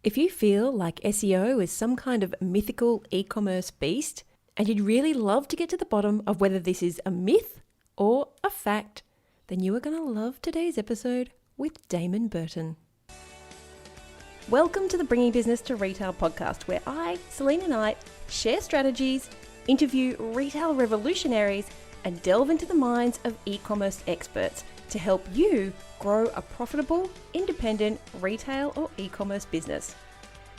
If you feel like SEO is some kind of mythical e-commerce beast, and you'd really love to get to the bottom of whether this is a myth or a fact, then you are going to love today's episode with Damon Burton. Welcome to the Bringing Business to Retail podcast, where I, Selena Knight, share strategies, interview retail revolutionaries, and delve into the minds of e-commerce experts to help you grow a profitable, independent retail or e-commerce business.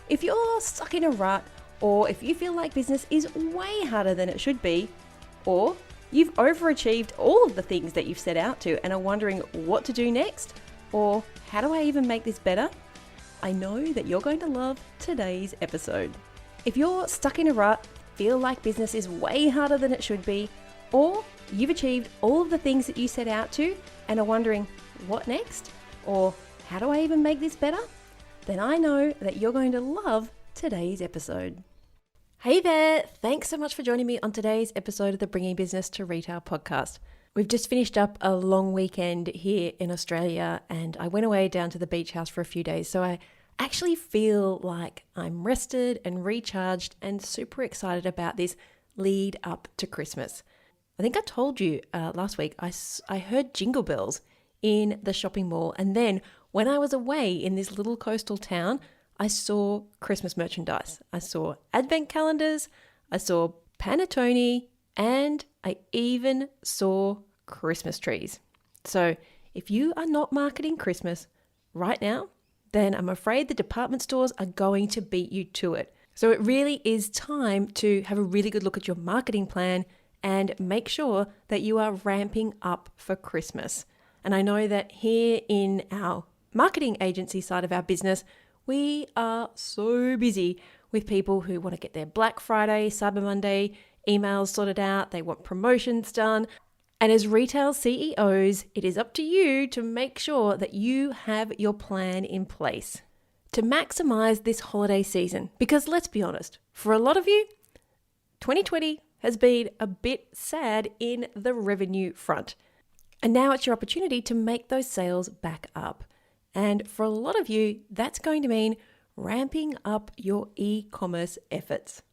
If you're stuck in a rut, or if you feel like business is way harder than it should be, or you've overachieved all of the things that you've set out to and are wondering what to do next, or how do I even make this better? I know that you're going to love today's episode. If you're stuck in a rut, feel like business is way harder than it should be, or you've achieved all of the things that you set out to and are wondering what next, or how do I even make this better, then I know that you're going to love today's episode. Hey there, thanks so much for joining me on today's episode of the Bringing Business to Retail podcast. We've just finished up a long weekend here in Australia and I went away down to the beach house for a few days, so I actually feel like I'm rested and recharged and super excited about this lead up to Christmas. I think I told you last week I heard jingle bells in the shopping mall, and then when I was away in this little coastal town, I saw Christmas merchandise. I saw advent calendars, I saw panettone, and I even saw Christmas trees. So if you are not marketing Christmas right now, then I'm afraid the department stores are going to beat you to it. So it really is time to have a really good look at your marketing plan and make sure that you are ramping up for Christmas. And I know that here in our marketing agency side of our business, we are so busy with people who want to get their Black Friday, Cyber Monday emails sorted out. They want promotions done. And as retail CEOs, it is up to you to make sure that you have your plan in place to maximize this holiday season. Because let's be honest, for a lot of you, 2020 has been a bit sad in the revenue front. And now it's your opportunity to make those sales back up. And for a lot of you, that's going to mean ramping up your e-commerce efforts.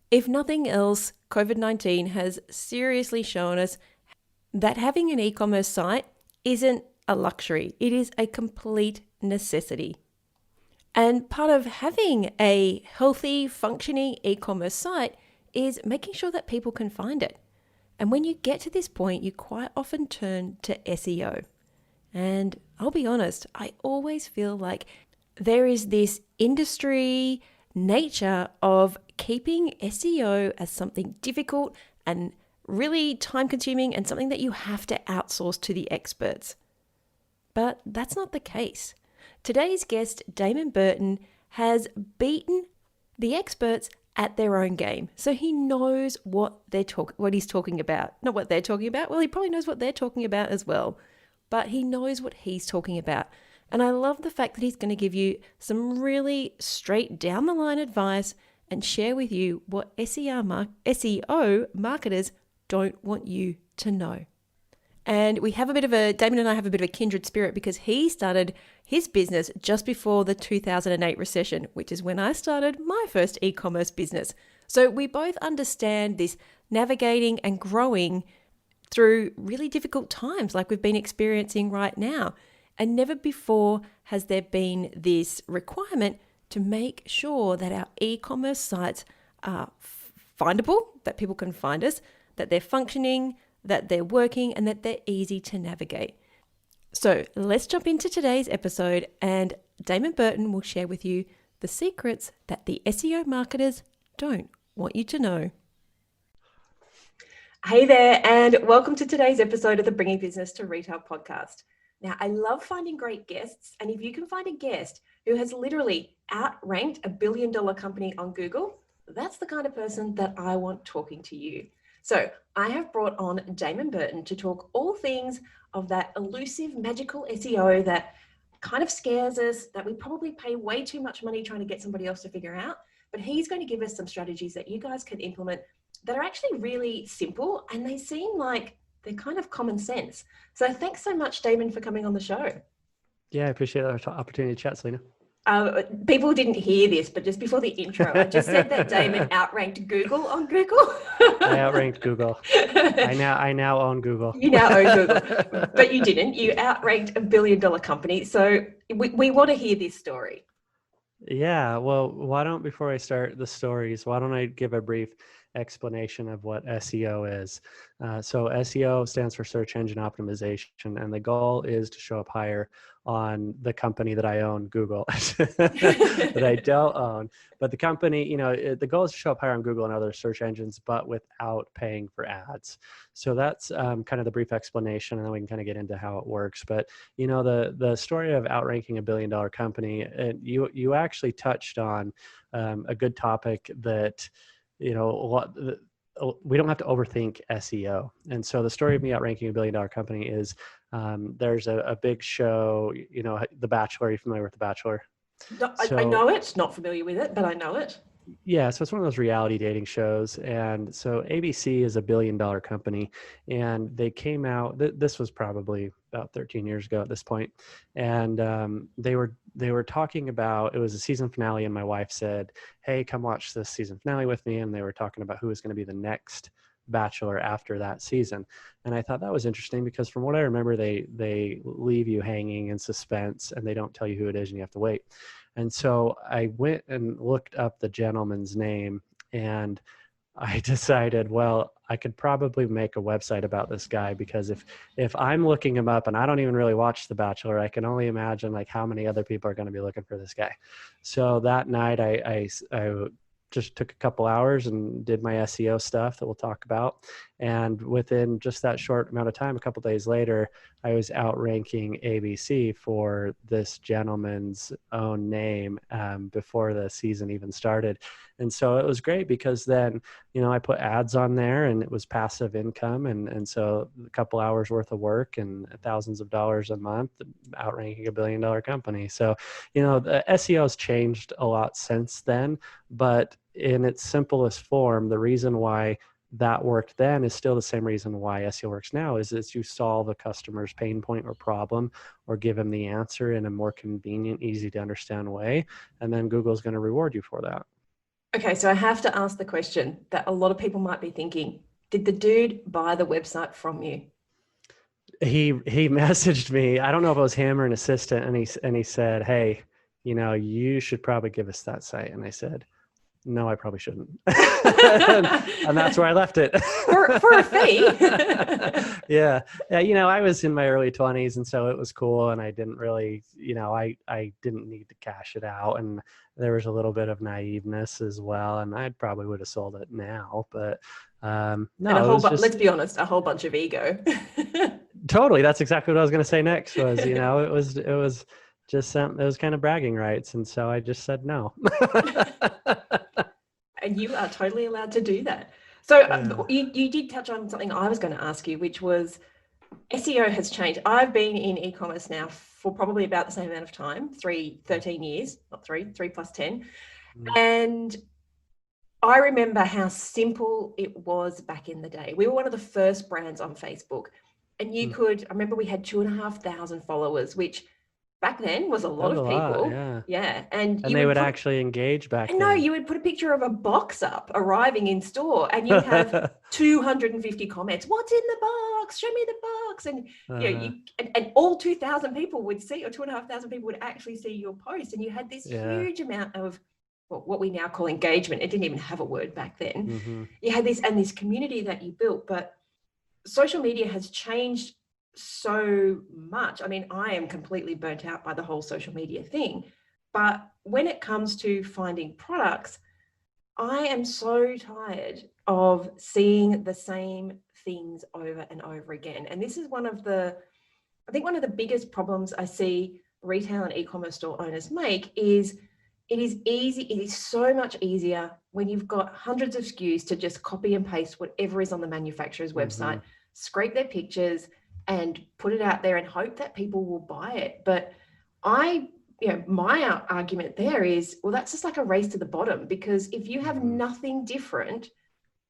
If nothing else, COVID-19 has seriously shown us that having an e-commerce site isn't a luxury. It is a complete necessity. And part of having a healthy, functioning e-commerce site is making sure that people can find it. And when you get to this point, you quite often turn to SEO. And I'll be honest, I always feel like there is this industry nature of keeping SEO as something difficult and really time consuming and something that you have to outsource to the experts. But that's not the case. Today's guest, Damon Burton, has beaten the experts at their own game. So he knows what he's talking about. Not what they're talking about. Well, he probably knows what they're talking about as well. But he knows what he's talking about. And I love the fact that he's going to give you some really straight down the line advice and share with you what SEO marketers don't want you to know. And Damon and I have a bit of a kindred spirit because he started his business just before the 2008 recession, which is when I started my first e-commerce business. So we both understand this navigating and growing through really difficult times like we've been experiencing right now. And never before has there been this requirement to make sure that our e-commerce sites are findable, that people can find us, that they're functioning, that they're working, and that they're easy to navigate. So let's jump into today's episode, and Damon Burton will share with you the secrets that the SEO marketers don't want you to know. Hey there, and welcome to today's episode of the Bringing Business to Retail podcast. Now, I love finding great guests, and if you can find a guest who has literally outranked $1 billion company on Google, that's the kind of person that I want talking to you. So I have brought on Damon Burton to talk all things of that elusive, magical SEO that kind of scares us, that we probably pay way too much money trying to get somebody else to figure out. But he's going to give us some strategies that you guys can implement that are actually really simple, and they seem like they're kind of common sense. So thanks so much, Damon, for coming on the show. Yeah, I appreciate the opportunity to chat, Selena. People didn't hear this, but just before the intro, I just said that Damon outranked Google on Google. I outranked Google. I now own Google. You now own Google, but you didn't. You outranked $1 billion company. So we want to hear this story. Yeah, well, before I start the stories, why don't I give a brief explanation of what SEO is? So SEO stands for search engine optimization, and the goal is to show up higher on the company that I own, Google, that I don't own. But the company, the goal is to show up higher on Google and other search engines, but without paying for ads. So that's kind of the brief explanation, and then we can kind of get into how it works. But the story of outranking $1 billion company, and you actually touched on a good topic that we don't have to overthink SEO. And so the story of me outranking $1 billion company is there's a big show, The Bachelor. Are you familiar with The Bachelor? No, I know it, not familiar with it, but I know it. Yeah, so it's one of those reality dating shows. And so ABC is a $1 billion company, and they came out, this was probably about 13 years ago at this point. And they were talking about, it was a season finale, and my wife said, hey, come watch this season finale with me. And they were talking about who was going to be the next Bachelor after that season. And I thought that was interesting because from what I remember, they leave you hanging in suspense, and they don't tell you who it is, and you have to wait. And so I went and looked up the gentleman's name, and I decided, well, I could probably make a website about this guy, because if I'm looking him up, and I don't even really watch The Bachelor, I can only imagine like how many other people are going to be looking for this guy. So that night I just took a couple hours and did my SEO stuff that we'll talk about. And within just that short amount of time, a couple of days later, I was outranking ABC for this gentleman's own name before the season even started. And so it was great because then, I put ads on there, and it was passive income. And so a couple hours worth of work and thousands of dollars a month, outranking $1 billion company. So, the SEO has changed a lot since then, but in its simplest form, the reason why that worked then is still the same reason why SEO works now, is you solve a customer's pain point or problem, or give them the answer in a more convenient, easy to understand way. And then Google's going to reward you for that. Okay, so I have to ask the question that a lot of people might be thinking. Did the dude buy the website from you? He messaged me. I don't know if it was him or an assistant, and he said, hey, you should probably give us that site. And I said, no, I probably shouldn't. and that's where I left it. for a fee. Yeah. I was in my early 20s, and so it was cool. And I didn't really, I didn't need to cash it out. And there was a little bit of naiveness as well. And I probably would have sold it now, but no, let's be honest, a whole bunch of ego. Totally. That's exactly what I was going to say next was, it was just it was kind of bragging rights. And so I just said no. And you are totally allowed to do that. So you did touch on something I was going to ask you, which was SEO has changed. I've been in e-commerce now for probably about the same amount of time, 13 years, not 3 plus 10. And I remember how simple it was back in the day. We were one of the first brands on Facebook, and I remember we had 2,500 followers, which back then was a lot of people. Yeah. And they would actually engage back then. No, you would put a picture of a box up arriving in store, and you'd have 250 comments. What's in the box? Show me the box. And and all 2,000 people would see, or 2,500 people would actually see your post. And you had this huge amount of what we now call engagement. It didn't even have a word back then. Mm-hmm. You had this community that you built, but social media has changed so much. I mean, I am completely burnt out by the whole social media thing, but when it comes to finding products, I am so tired of seeing the same things over and over again. And this is one of the biggest problems I see retail and e-commerce store owners make is it is so much easier when you've got hundreds of SKUs to just copy and paste whatever is on the manufacturer's website, scrape their pictures and put it out there and hope that people will buy it. But my argument there is, well, that's just like a race to the bottom, because if you have nothing different,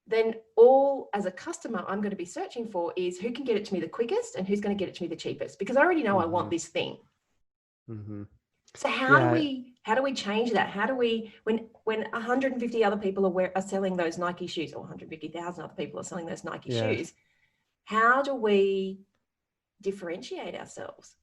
then all as a customer I'm going to be searching for is who can get it to me the quickest and who's going to get it to me the cheapest, because I already know I want this thing. So how How do we change that? How do we, when 150 other people are selling those Nike shoes, or 150,000 other people are selling those Nike shoes, how do we differentiate ourselves?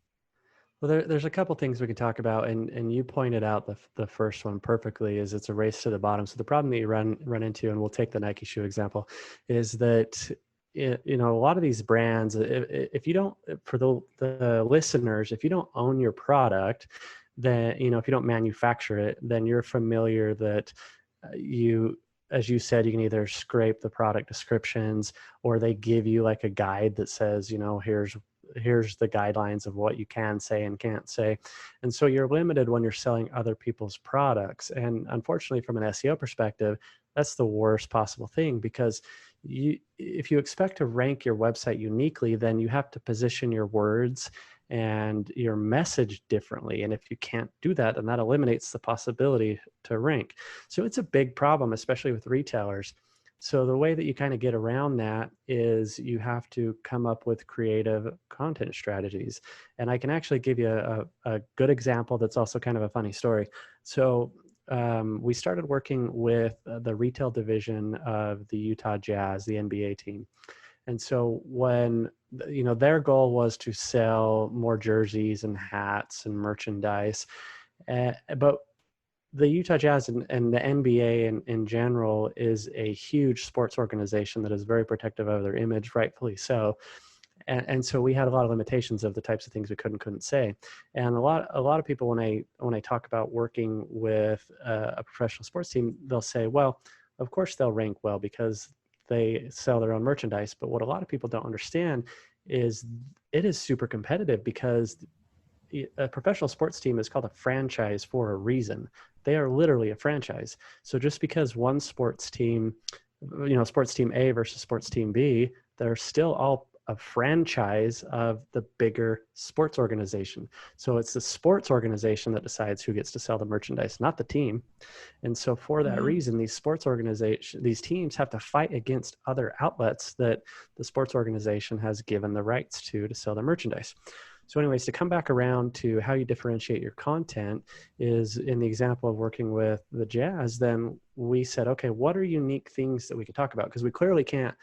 Well, there's a couple things we can talk about, and you pointed out the first one perfectly. Is it's a race to the bottom. So the problem that you run into, and we'll take the Nike shoe example, is that a lot of these brands, if you don't, for the listeners, if you don't own your product, then if you don't manufacture it, then you're familiar that as you said, you can either scrape the product descriptions, or they give you like a guide that says, here's the guidelines of what you can say and can't say. And so you're limited when you're selling other people's products. And unfortunately, from an SEO perspective, that's the worst possible thing, because if you expect to rank your website uniquely, then you have to position your words and your message differently. And if you can't do that, then that eliminates the possibility to rank. So it's a big problem, especially with retailers. So the way that you kind of get around that is you have to come up with creative content strategies. And I can actually give you a good example that's also kind of a funny story. So we started working with the retail division of the Utah Jazz, the NBA team. And so when, their goal was to sell more jerseys and hats and merchandise, but the Utah Jazz and the NBA in general is a huge sports organization that is very protective of their image, rightfully so. And so we had a lot of limitations of the types of things we couldn't say. And a lot of people, when I talk about working with a professional sports team, they'll say, well, of course they'll rank well because they sell their own merchandise. But what a lot of people don't understand is it is super competitive, because a professional sports team is called a franchise for a reason. They are literally a franchise. So just because one sports team, sports team A versus sports team B, they're still all a franchise of the bigger sports organization. So it's the sports organization that decides who gets to sell the merchandise, not the team. And so for that reason, these teams have to fight against other outlets that the sports organization has given the rights to sell their merchandise. So anyways, to come back around to how you differentiate your content is in the example of working with the Jazz, then we said, okay, what are unique things that we could talk about? Because we clearly can't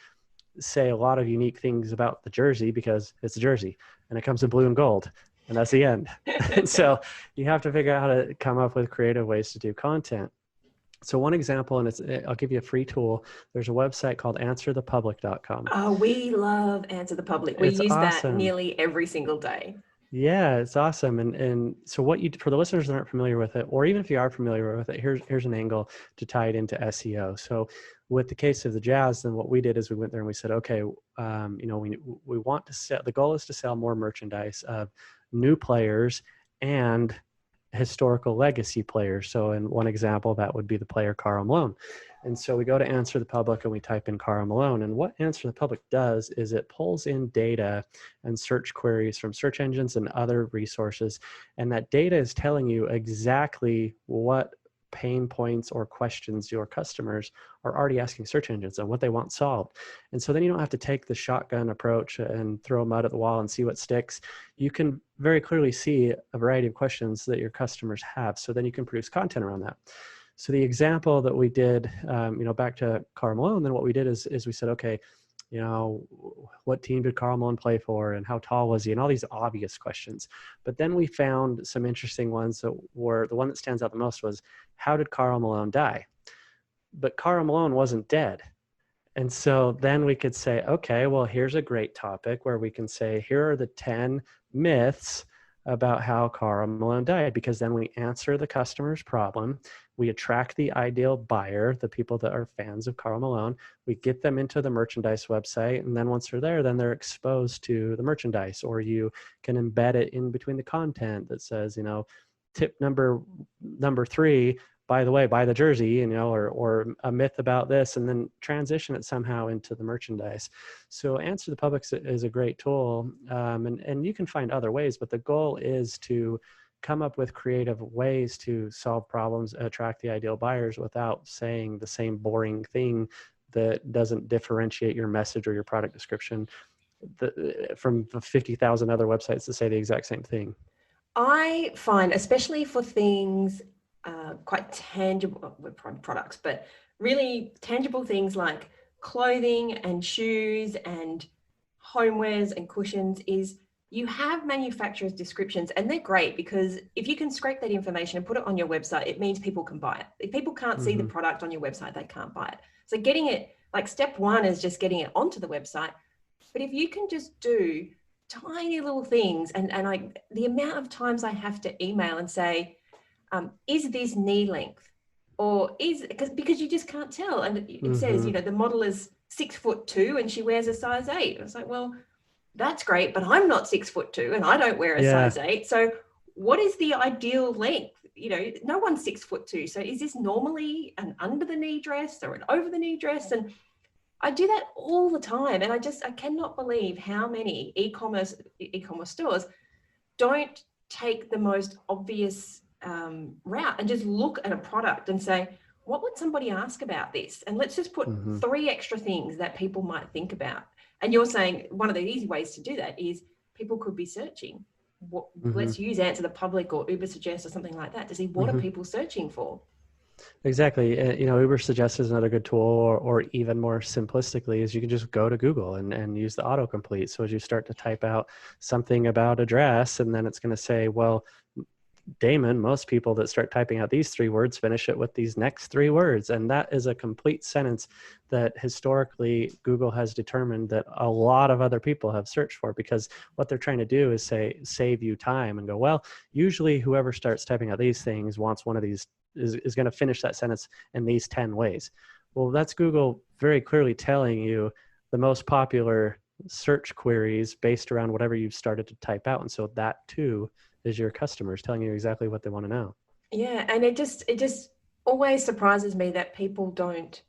say a lot of unique things about the jersey because it's a jersey and it comes in blue and gold, and that's the end. And so you have to figure out how to come up with creative ways to do content. So one example, and I'll give you a free tool. There's a website called answerthepublic.com. Oh, we love Answer the Public. We use that nearly every single day. Yeah, it's awesome. And so for the listeners that aren't familiar with it, or even if you are familiar with it, here's an angle to tie it into SEO. So with the case of the Jazz, then what we did is we went there and we said, okay, we want to sell, the goal is to sell more merchandise of new players and historical legacy players. So in one example, that would be the player Karl Malone. And so we go to Answer the Public and we type in Karl Malone. And what Answer the Public does is it pulls in data and search queries from search engines and other resources. And that data is telling you exactly what pain points or questions your customers are already asking search engines and what they want solved. And so then you don't have to take the shotgun approach and throw mud at the wall and see what sticks. You can very clearly see a variety of questions that your customers have. So then you can produce content around that. So the example that we did, back to Karl Malone, then what we did is we said, okay, what team did Karl Malone play for and how tall was he, and all these obvious questions. But then we found some interesting ones that were, the one that stands out the most was, how did Karl Malone die? But Karl Malone wasn't dead. And so then we could say, okay, well, here's a great topic where we can say, here are the 10 myths about how Karl Malone died, because then we answer the customer's problem. We attract the ideal buyer, the people that are fans of Karl Malone. We get them into the merchandise website. And then once they're there, then they're exposed to the merchandise, or you can embed it in between the content that says, tip number 3, by the way, buy the jersey, or a myth about this, and then transition it somehow into the merchandise. So Answer the Public is a great tool, and you can find other ways, but the goal is to come up with creative ways to solve problems, attract the ideal buyers without saying the same boring thing that doesn't differentiate your message or your product description from 50,000 other websites that say the exact same thing. I find, especially for things quite tangible products, but really tangible things like clothing and shoes and homewares and cushions is you have manufacturers' descriptions, and they're great because if you can scrape that information and put it on your website, it means people can buy it. If people can't see the product on your website, they can't buy it. So getting it, like step one is just getting it onto the website. But if you can just do tiny little things, and the amount of times I have to email and say, is this knee length? Or because you just can't tell. And it says, the model is 6'2" and she wears a size 8. It's like, well, that's great, but I'm not 6'2" and I don't wear a size 8. So what is the ideal length? No one's 6'2". So is this normally an under the knee dress or an over the knee dress? And I do that all the time. And I cannot believe how many e-commerce stores don't take the most obvious route and just look at a product and say, what would somebody ask about this? And let's just put 3 extra things that people might think about. And you're saying one of the easy ways to do that is people could be searching. Let's use Answer the Public or Uber Suggest or something like that to see what are people searching for. Exactly. Uber Suggest is another good tool, or even more simplistically is you can just go to Google and use the autocomplete. So as you start to type out something about a dress, and then it's going to say, well, Damon, most people that start typing out these 3 words finish it with these next 3 words. And that is a complete sentence that historically Google has determined that a lot of other people have searched for, because what they're trying to do is save you time and go, well, usually whoever starts typing out these things wants one of these, is going to finish that sentence in these 10 ways. Well, that's Google very clearly telling you the most popular search queries based around whatever you've started to type out. And so that too is your customers telling you exactly what they want to know. Yeah. And it just always surprises me that people don't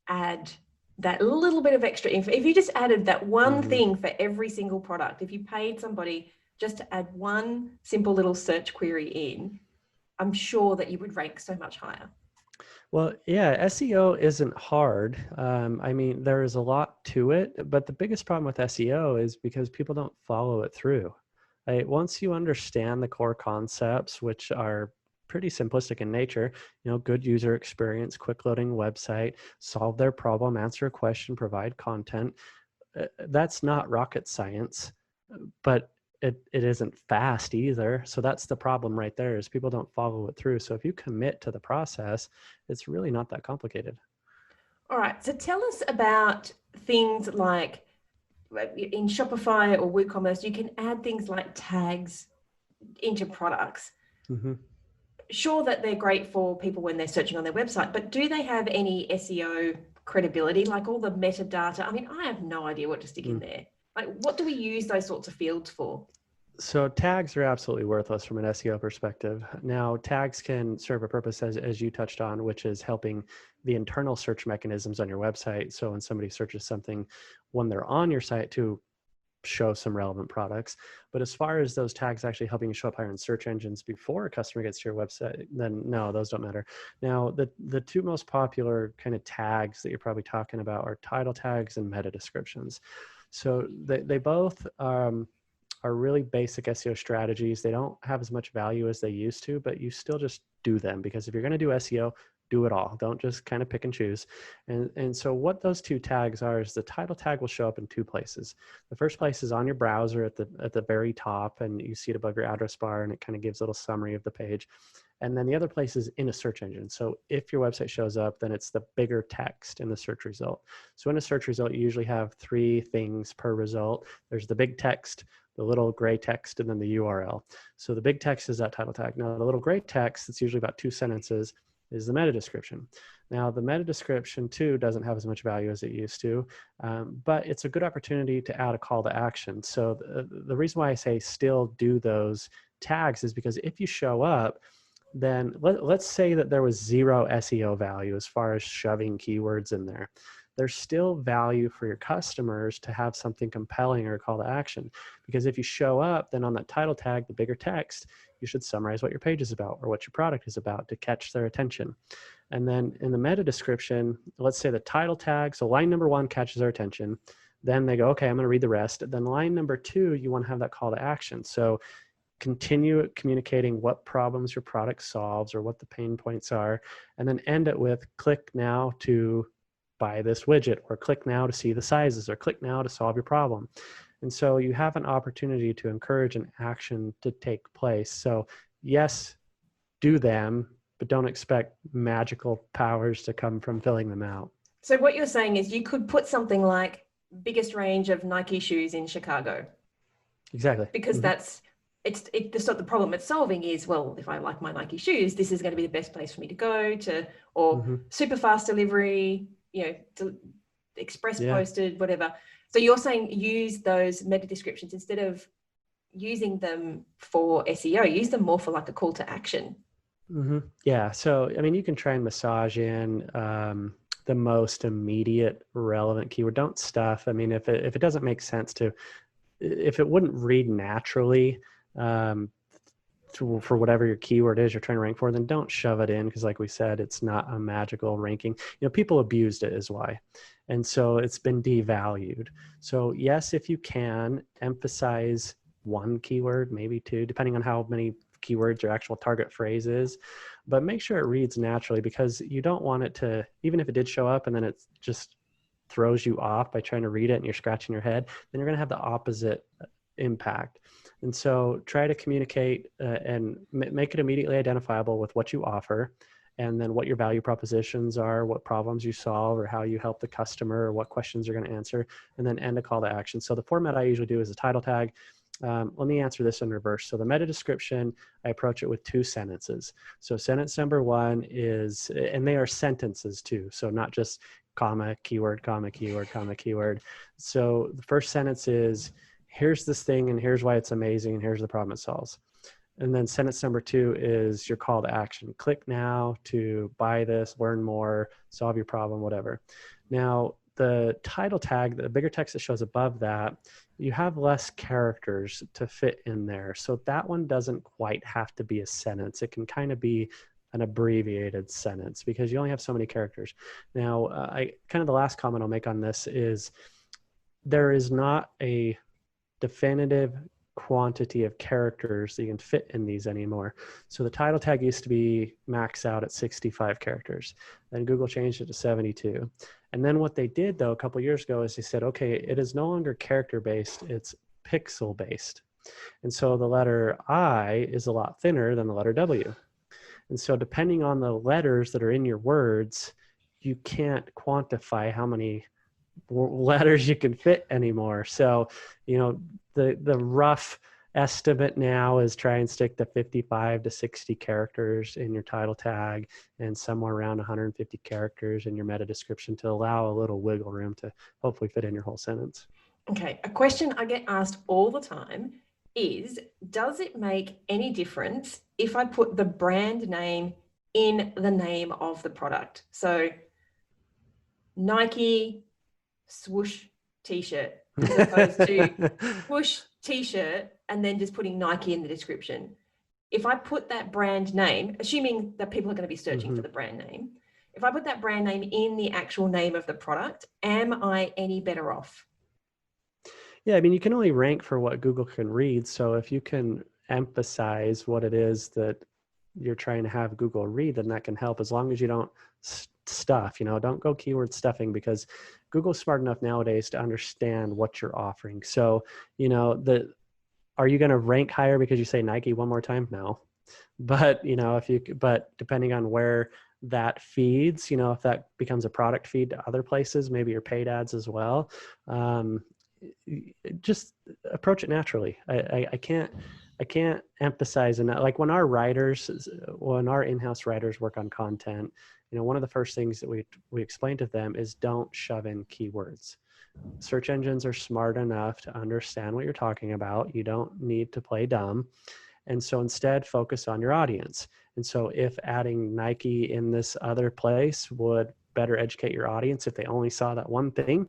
add that little bit of extra info. If you just added that one thing for every single product, if you paid somebody just to add one simple little search query in, I'm sure that you would rank so much higher. Well, yeah, SEO isn't hard. There is a lot to it, but the biggest problem with SEO is because people don't follow it through. Right? Once you understand the core concepts, which are pretty simplistic in nature, good user experience, quick loading website, solve their problem, answer a question, provide content. That's not rocket science, but it isn't fast either. So that's the problem right there, is people don't follow it through. So if you commit to the process, it's really not that complicated. All right. So tell us about things like in Shopify or WooCommerce, you can add things like tags into products. Sure that they're great for people when they're searching on their website, but do they have any SEO credibility, like all the metadata? I have no idea what to stick in there. Like, what do we use those sorts of fields for? So tags are absolutely worthless from an SEO perspective. Now, tags can serve a purpose, as you touched on, which is helping the internal search mechanisms on your website. So when somebody searches something when they're on your site, to show some relevant products. But as far as those tags actually helping you show up higher in search engines before a customer gets to your website, then no, those don't matter. Now, the 2 most popular kind of tags that you're probably talking about are title tags and meta descriptions. So they both are really basic SEO strategies. They don't have as much value as they used to, but you still just do them, because if you're going to do SEO, do it all. Don't just kind of pick and choose. And so what those 2 tags are is the title tag will show up in 2 places. The first place is on your browser at the very top, and you see it above your address bar, and it kind of gives a little summary of the page. And then the other place is in a search engine. So if your website shows up, then it's the bigger text in the search result. So in a search result, you usually have 3 things per result. There's the big text, the little gray text, and then the URL. So the big text is that title tag. Now the little gray text, it's usually about 2 sentences, is the meta description. Now the meta description too doesn't have as much value as it used to, but it's a good opportunity to add a call to action. So the reason why I say still do those tags is because if you show up, then let's say that there was 0 SEO value as far as shoving keywords in there. There's still value for your customers to have something compelling or a call to action. Because if you show up, then on that title tag, the bigger text, you should summarize what your page is about or what your product is about to catch their attention. And then in the meta description, let's say the title tag, so line number 1 catches their attention. Then they go, okay, I'm going to read the rest. Then line number 2, you want to have that call to action. So continue communicating what problems your product solves or what the pain points are, and then end it with click now to buy this widget, or click now to see the sizes, or click now to solve your problem. And so you have an opportunity to encourage an action to take place. So yes, do them, but don't expect magical powers to come from filling them out. So what you're saying is you could put something like biggest range of Nike shoes in Chicago. Exactly. Because that's the problem it's solving is, well, if I like my Nike shoes, this is going to be the best place for me to go to, or super fast delivery, express posted, whatever. So you're saying use those meta descriptions instead of using them for SEO, use them more for like a call to action. Yeah. So, I mean, you can try and massage in the most immediate relevant keyword. Don't stuff. I mean, if it doesn't make sense if it wouldn't read naturally for whatever your keyword is you're trying to rank for, then don't shove it in, because like we said, it's not a magical ranking. People abused it is why. And so it's been devalued. So yes, if you can emphasize one keyword, maybe two, depending on how many keywords your actual target phrase is, but make sure it reads naturally, because you don't want it to, even if it did show up and then it just throws you off by trying to read it and you're scratching your head, then you're going to have the opposite impact. And so try to communicate and make it immediately identifiable with what you offer, and then what your value propositions are, what problems you solve, or how you help the customer, or what questions you're going to answer, and then end a call to action. So the format I usually do is a title tag. Let me answer this in reverse. So the meta description, I approach it with 2 sentences. So sentence number 1 is, and they are sentences too, so not just comma, keyword, comma, keyword, comma, keyword. So the first sentence is, here's this thing and here's why it's amazing and here's the problem it solves. And then sentence number 2 is your call to action. Click now to buy this, learn more, solve your problem, whatever. Now, the title tag, the bigger text that shows above that, you have less characters to fit in there. So that one doesn't quite have to be a sentence. It can kind of be an abbreviated sentence because you only have so many characters. Now, the last comment I'll make on this is there is not a definitive quantity of characters that you can fit in these anymore. So the title tag used to be maxed out at 65 characters. Then Google changed it to 72. And then what they did though a couple of years ago is they said, okay, it is no longer character based, it's pixel based. And so the letter I is a lot thinner than the letter W. And so depending on the letters that are in your words, you can't quantify how many letters you can fit anymore. So, the rough estimate now is try and stick to 55 to 60 characters in your title tag and somewhere around 150 characters in your meta description to allow a little wiggle room to hopefully fit in your whole sentence. Okay. A question I get asked all the time is, does it make any difference if I put the brand name in the name of the product? So Nike swoosh t-shirt as opposed to swoosh t-shirt and then just putting Nike in the description. If I put that brand name, assuming that people are going to be searching for the brand name, if I put that brand name in the actual name of the product, am I any better off? Yeah, I mean, you can only rank for what Google can read. So if you can emphasize what it is that you're trying to have Google read, then that can help, as long as you don't stuff, don't go keyword stuffing, because Google's smart enough nowadays to understand what you're offering. So, are you going to rank higher because you say Nike one more time? No. But, but depending on where that feeds, if that becomes a product feed to other places, maybe your paid ads as well, just approach it naturally. I can't emphasize enough. Like when our in-house writers work on content, one of the first things that we explain to them is don't shove in keywords. Search engines are smart enough to understand what you're talking about. You don't need to play dumb. And so instead focus on your audience. And so if adding Nike in this other place would better educate your audience, if they only saw that one thing,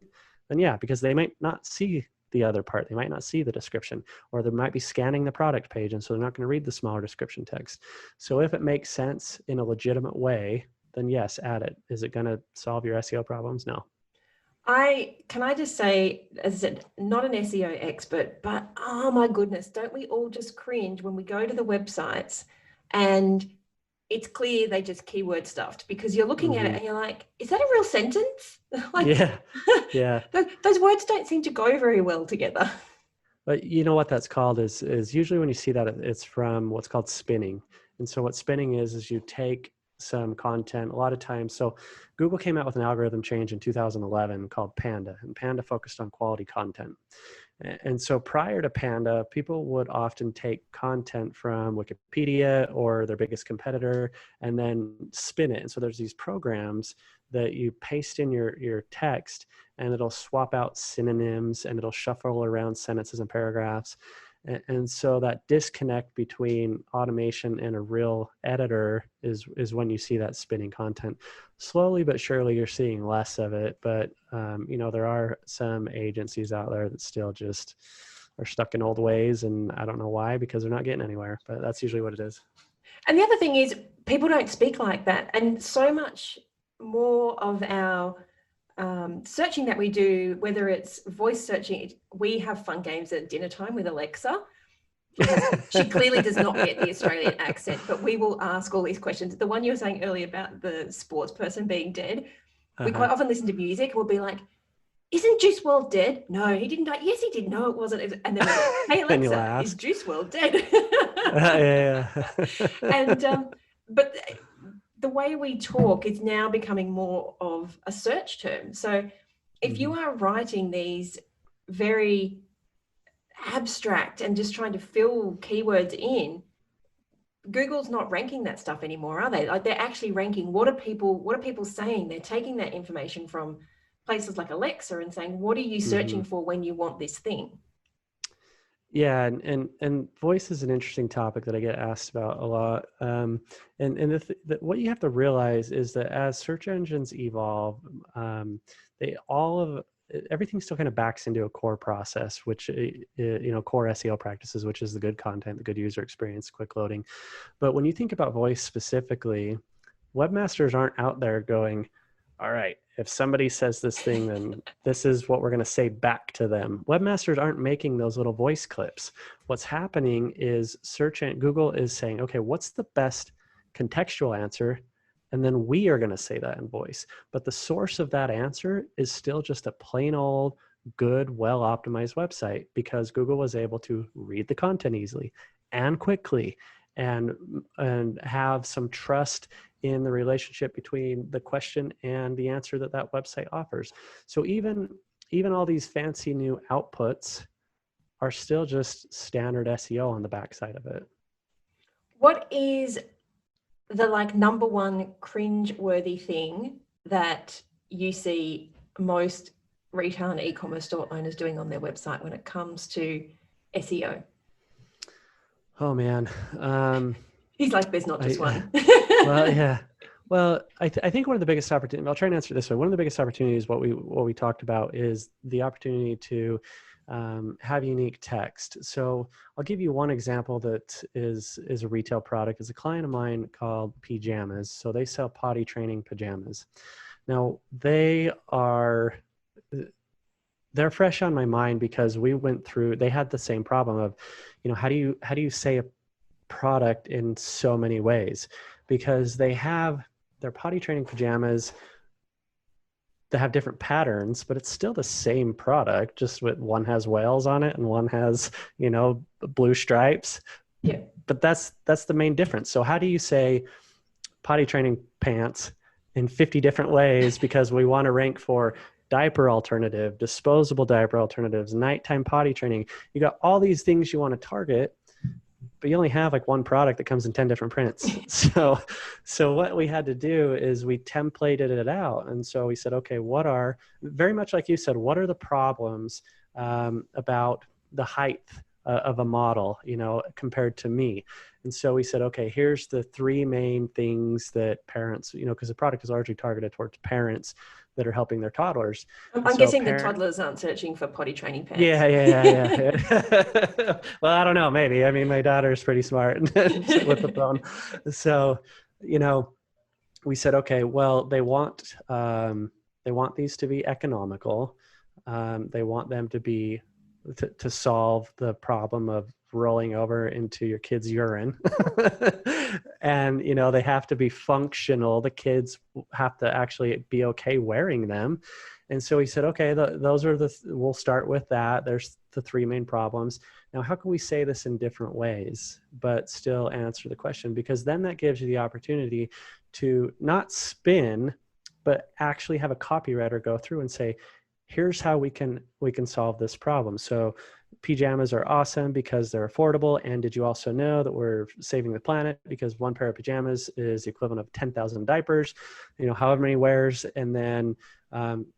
then yeah, because they might not see the other part. They might not see the description, or they might be scanning the product page. And so they're not going to read the smaller description text. So if it makes sense in a legitimate way, then yes, add it. Is it going to solve your SEO problems? No. Can I just say, as I said, not an SEO expert, but oh my goodness, don't we all just cringe when we go to the websites and it's clear they just keyword stuffed, because you're looking at it and you're like, is that a real sentence? Like, Yeah. Yeah. those words don't seem to go very well together. But you know what that's called is usually when you see that, it's from what's called spinning. And so what spinning is you take some content a lot of times. So Google came out with an algorithm change in 2011 called Panda, and Panda focused on quality content. And so prior to Panda, people would often take content from Wikipedia or their biggest competitor and then spin it. And so there's these programs that you paste in your text, and it'll swap out synonyms and it'll shuffle around sentences and paragraphs. And so that disconnect between automation and a real editor is when you see that spinning content. Slowly but surely, you're seeing less of it. But, there are some agencies out there that still just are stuck in old ways. And I don't know why, because they're not getting anywhere. But that's usually what it is. And the other thing is, people don't speak like that. And so much more of our searching that we do, whether it's voice searching, we have fun games at dinner time with Alexa. She clearly does not get the Australian accent, but we will ask all these questions. The one you were saying earlier about the sports person being dead, we quite often listen to music and we'll be like, isn't Juice WRLD dead? No, he didn't die. Yes, he did. No, it wasn't. And then we're like, hey, Alexa, is Juice WRLD dead? Yeah. And but the way we talk is now becoming more of a search term. So if you are writing these very abstract and just trying to fill keywords in, Google's not ranking that stuff anymore, are they? Like, they're actually ranking what are people saying? They're taking that information from places like Alexa and saying, what are you searching for when you want this thing? Yeah, and voice is an interesting topic that I get asked about a lot. What you have to realize is that as search engines evolve, everything still kind of backs into a core process, which core SEO practices, which is the good content, the good user experience, quick loading. But when you think about voice specifically, webmasters aren't out there going, all right, if somebody says this thing, then this is what we're going to say back to them. Webmasters aren't making those little voice clips. What's happening is Google is saying, okay, what's the best contextual answer? And then we are going to say that in voice. But the source of that answer is still just a plain old, good, well-optimized website, because Google was able to read the content easily and quickly and have some trust in the relationship between the question and the answer that website offers. So even all these fancy new outputs are still just standard SEO on the backside of it. What is the number one cringe-worthy thing that you see most retail and e-commerce store owners doing on their website when it comes to SEO? Oh man. He's like, there's not just one. Well, yeah. Well, I think one of the biggest opportunities, I'll try and answer it this way. One of the biggest opportunities, what we talked about, is the opportunity to have unique text. So I'll give you one example that is a retail product. It's a client of mine called Pajamas. So they sell potty training pajamas. Now they're fresh on my mind because they had the same problem of, how do you say a product in so many ways? Because they have their potty training pajamas that have different patterns, but it's still the same product, just with one has whales on it and one has, blue stripes. Yeah. But that's the main difference. So how do you say potty training pants in 50 different ways? Because we want to rank for diaper alternative, disposable diaper alternatives, nighttime potty training. You got all these things you want to target, but you only have one product that comes in 10 different prints. So what we had to do is we templated it out. And so we said, okay, very much like you said, what are the problems about the height of a model, compared to me? And so we said, okay, here's the three main things that parents, because the product is largely targeted towards parents that are helping their toddlers. I'm guessing the toddlers aren't searching for potty training pants. Yeah. Well, I don't know, maybe. I mean, my daughter's pretty smart with the phone. So, we said, okay, well, they want they want these to be economical. They want them to be to solve the problem of rolling over into your kid's urine. And, you know, they have to be functional. The kids have to actually be okay wearing them. And so he said, okay, those are we'll start with that. There's the three main problems. Now, how can we say this in different ways, but still answer the question? Because then that gives you the opportunity to not spin, but actually have a copywriter go through and say, here's how we can solve this problem. So pajamas are awesome because they're affordable. And did you also know that we're saving the planet because one pair of pajamas is the equivalent of 10,000 diapers, you know, however many wears. And then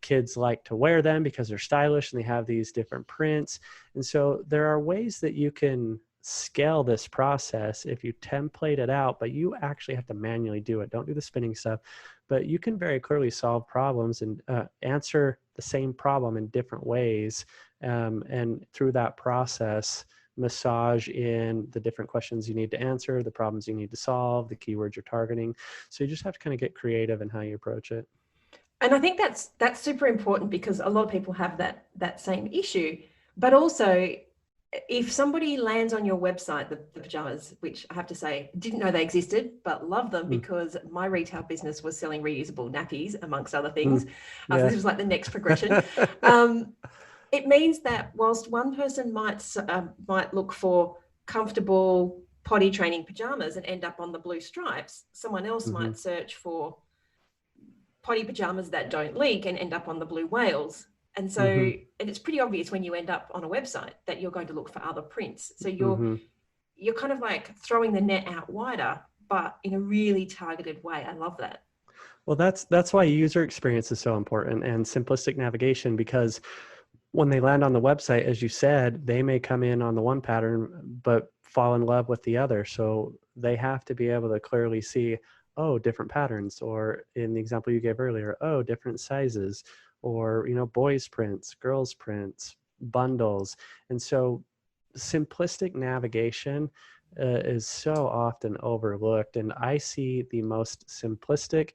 kids like to wear them because they're stylish and they have these different prints. And so there are ways that you can scale this process if you template it out, but you actually have to manually do it. Don't do the spinning stuff, but you can very clearly solve problems and answer the same problem in different ways. And through that process, massage in the different questions you need to answer, the problems you need to solve, the keywords you're targeting. So you just have to kind of get creative in how you approach it. And I think that's super important because a lot of people have that same issue. But also, if somebody lands on your website, the pajamas, which I have to say, didn't know they existed, but love them because my retail business was selling reusable nappies, amongst other things. So this was like the next progression. It means that whilst one person might look for comfortable potty training pajamas and end up on the blue stripes, someone else might search for potty pajamas that don't leak and end up on the blue whales. And so, and it's pretty obvious when you end up on a website that you're going to look for other prints. So you're kind of like throwing the net out wider, but in a really targeted way. I love that. Well, that's why user experience is so important and simplistic navigation, because when they land on the website, as you said, they may come in on the one pattern, but fall in love with the other. So they have to be able to clearly see, oh, different patterns, or in the example you gave earlier, oh, different sizes, or, you know, boys prints, girls prints, bundles. And so simplistic navigation is so often overlooked. And I see the most simplistic,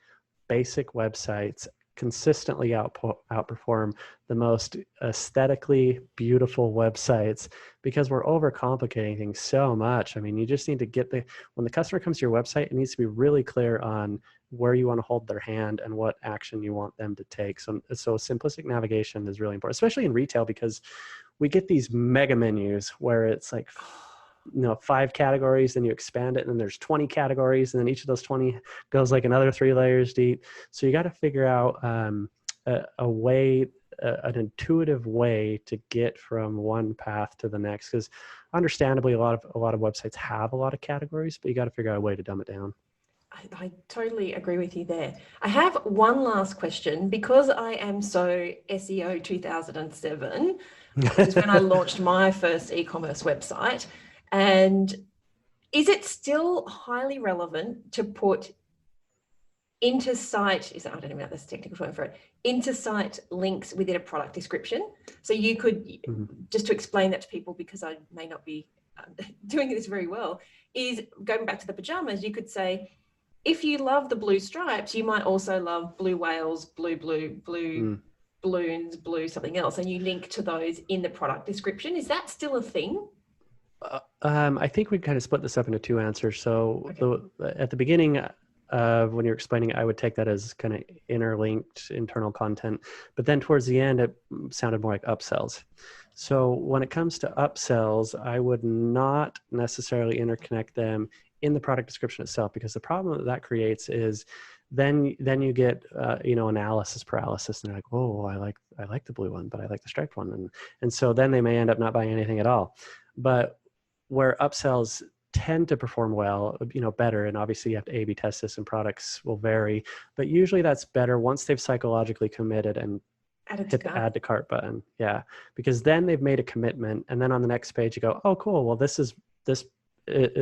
basic websites consistently outperform the most aesthetically beautiful websites because we're overcomplicating things so much. I mean, you just need to when the customer comes to your website, it needs to be really clear on where you want to hold their hand and what action you want them to take. So simplistic navigation is really important, especially in retail, because we get these mega menus where it's like, you know, 5 categories, then you expand it, and then there's 20 categories, and then each of those 20 goes like another 3 layers deep. So you got to figure out a way, an intuitive way to get from one path to the next, because understandably a lot of websites have a lot of categories, but you got to figure out a way to dumb it down. I totally agree with you there. I have one last question, because I am so SEO 2007, which is when I launched my first e-commerce website. And is it still highly relevant to put I don't even know that's the technical term for it, inter-site links within a product description? So you could, just to explain that to people, because I may not be doing this very well, is going back to the pajamas, you could say, if you love the blue stripes, you might also love blue whales, blue balloons, blue something else, and you link to those in the product description. Is that still a thing? I think we kind of split this up into 2 answers. So at the beginning, when you're explaining, I would take that as kind of interlinked internal content. But then towards the end, it sounded more like upsells. So when it comes to upsells, I would not necessarily interconnect them in the product description itself, because the problem that creates is then you get analysis paralysis, and they're like, oh, I like the blue one, but I like the striped one, and so then they may end up not buying anything at all. But where upsells tend to perform well, better, and obviously you have to A/B test this, and products will vary, but usually that's better once they've psychologically committed and hit the add to cart button. Yeah, because then they've made a commitment, and then on the next page you go, oh, cool. Well, this is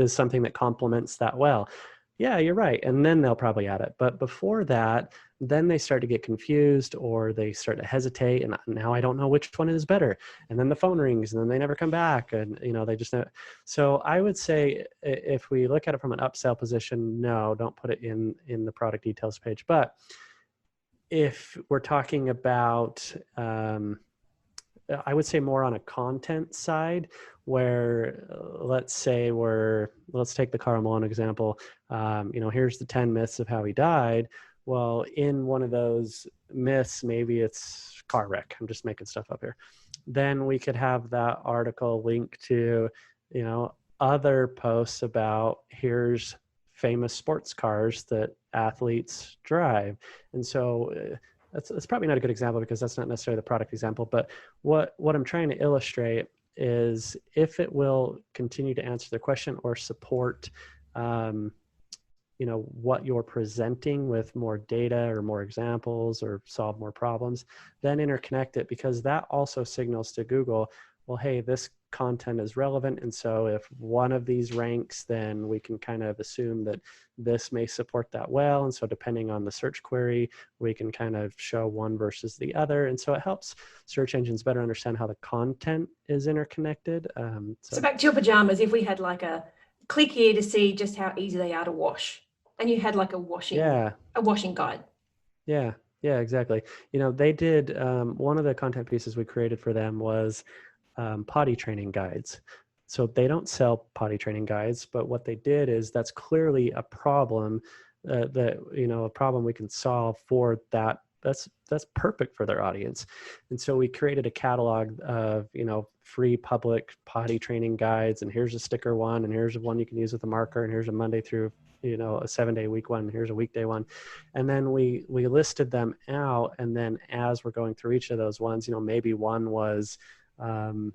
something that complements that well. Yeah, you're right. And then they'll probably add it. But before that, then they start to get confused, or they start to hesitate. And now I don't know which one is better. And then the phone rings, and then they never come back. And, they just know. So I would say, if we look at it from an upsell position, no, don't put it in the product details page. But if we're talking about, I would say more on a content side, where let's take the Karl Malone example. Here's the 10 myths of how he died. Well, in one of those myths, maybe it's car wreck. I'm just making stuff up here. Then we could have that article link to, other posts about here's famous sports cars that athletes drive. And so that's probably not a good example because that's not necessarily the product example, but what I'm trying to illustrate is if it will continue to answer the question or support, what you're presenting with more data or more examples or solve more problems, then interconnect it, because that also signals to Google, well, hey, this content is relevant. And so if one of these ranks, then we can kind of assume that this may support that well. And so depending on the search query, we can kind of show one versus the other. And so it helps search engines better understand how the content is interconnected. So back to your pajamas, if we had like a click here to see just how easy they are to wash, and you had like a washing guide. Yeah, exactly. They did, one of the content pieces we created for them was potty training guides. So they don't sell potty training guides, but what they did is that's clearly a problem a problem we can solve for that. That's perfect for their audience. And so we created a catalog of, free public potty training guides, and here's a sticker one, and here's one you can use with a marker, and here's a Monday through, a 7-day week one, and here's a weekday one. And then we listed them out. And then as we're going through each of those ones, maybe one was an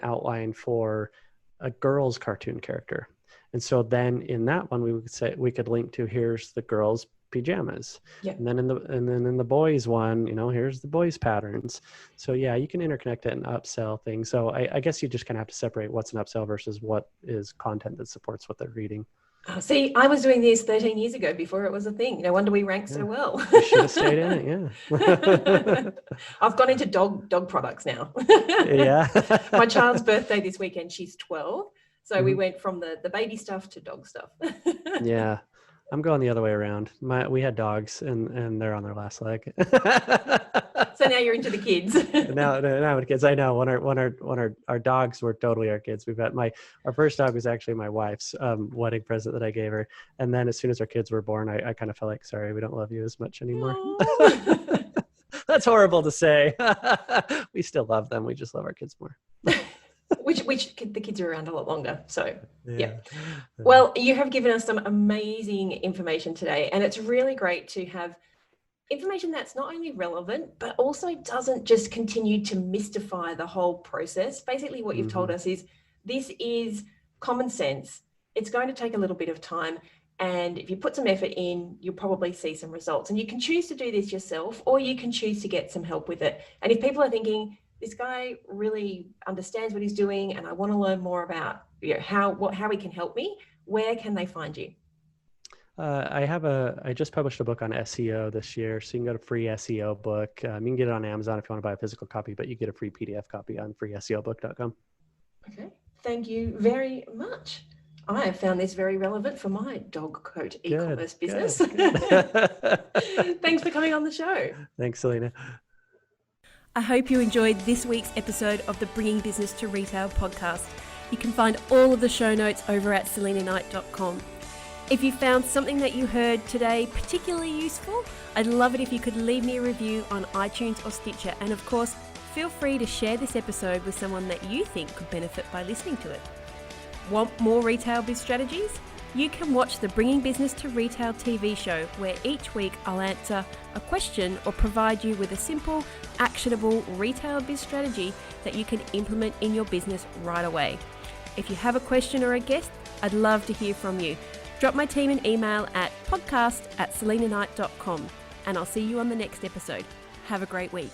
outline for a girl's cartoon character. And so then in that one, we could link to here's the girl's pajamas. Yeah. And then in the boys one, here's the boys patterns. So yeah, you can interconnect it and upsell things. So I guess you just kind of have to separate what's an upsell versus what is content that supports what they're reading. Oh, see, I was doing this 13 years ago before it was a thing. No wonder we rank so well. You should have stayed in it, yeah. I've gone into dog products now. Yeah. My child's birthday this weekend, she's 12. So we went from the baby stuff to dog stuff. Yeah. I'm going the other way around. We had dogs and they're on their last leg. So now you're into the kids. now with kids. I know when our dogs were totally our kids. We've got our first dog was actually my wife's wedding present that I gave her. And then as soon as our kids were born, I kind of felt like, sorry, we don't love you as much anymore. That's horrible to say. We still love them. We just love our kids more. Which the kids are around a lot longer. So yeah. Well, you have given us some amazing information today, and it's really great to have information that's not only relevant, but also doesn't just continue to mystify the whole process. Basically, what you've told us is this is common sense. It's going to take a little bit of time. And if you put some effort in, you'll probably see some results. And you can choose to do this yourself, or you can choose to get some help with it. And if people are thinking, this guy really understands what he's doing, and I want to learn more about how he can help me, where can they find you? I just published a book on SEO this year, so you can go to free SEO book. You can get it on Amazon if you want to buy a physical copy, but you get a free PDF copy on freeseobook.com. Okay. Thank you very much. I have found this very relevant for my dog coat e-commerce business. Good. Thanks for coming on the show. Thanks, Selena. I hope you enjoyed this week's episode of the Bringing Business to Retail podcast. You can find all of the show notes over at selenaknight.com. If you found something that you heard today particularly useful, I'd love it if you could leave me a review on iTunes or Stitcher. And of course, feel free to share this episode with someone that you think could benefit by listening to it. Want more retail biz strategies? You can watch the Bringing Business to Retail TV show, where each week I'll answer a question or provide you with a simple, actionable retail biz strategy that you can implement in your business right away. If you have a question or a guest, I'd love to hear from you. Drop my team an email at podcast@selenaknight.com, and I'll see you on the next episode. Have a great week.